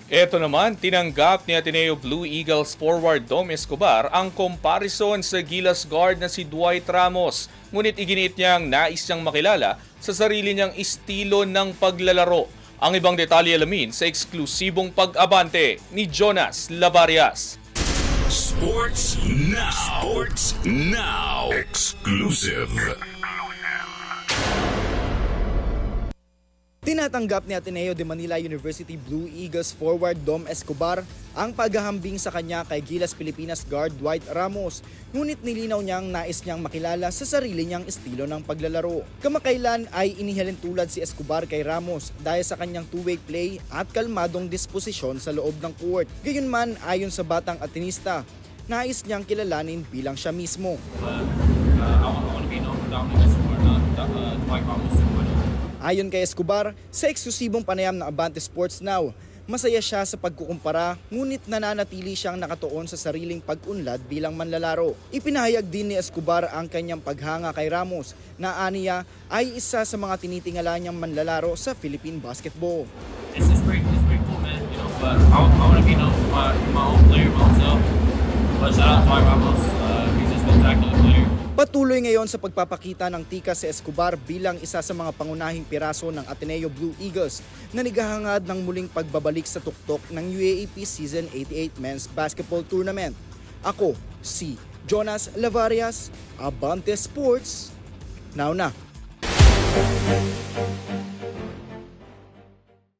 Ito naman, tinanggap ni Ateneo Blue Eagles forward Dom Escobar ang comparison sa Gilas guard na si Dwight Ramos. Ngunit iginiit niyang nais niyang makilala sa sarili niyang estilo ng paglalaro. Ang ibang detalye alamin sa eksklusibong pag-abante ni Jonas Lavarias. Sports Now. Sports Now. Exclusive. Tinatanggap ni Ateneo de Manila University Blue Eagles forward Dom Escobar ang paghahambing sa kanya kay Gilas Pilipinas guard Dwight Ramos. Ngunit nilinaw niyang nais niyang makilala sa sarili niyang estilo ng paglalaro. Kamakailan ay inihalin tulad si Escobar kay Ramos dahil sa kanyang two-way play at kalmadong disposisyon sa loob ng court. Gayunman, ayon sa batang Atenista, nais niyang kilalanin bilang siya mismo. I want to be known for dominance or not Dwight Ramos. Ayon kay Escobar, sa eksklusibong panayam ng Abante Sports Now, masaya siya sa pagkukumpara ngunit nananatili siyang nakatuon sa sariling pag-unlad bilang manlalaro. Ipinahayag din ni Escobar ang kanyang paghanga kay Ramos na aniya ay isa sa mga tinitingala niyang manlalaro sa Philippine basketball. It's pretty cool, man. You know, but I want to be known for my own player, myself. But shout out to Dwight Ramos. He's just a spectacular player. Patuloy ngayon sa pagpapakita ng tika si Escobar bilang isa sa mga pangunahing piraso ng Ateneo Blue Eagles na naghahangad ng muling pagbabalik sa tuktok ng UAAP Season 88 Men's Basketball Tournament. Ako, si Jonas Lavarias, Abante Sports, now na.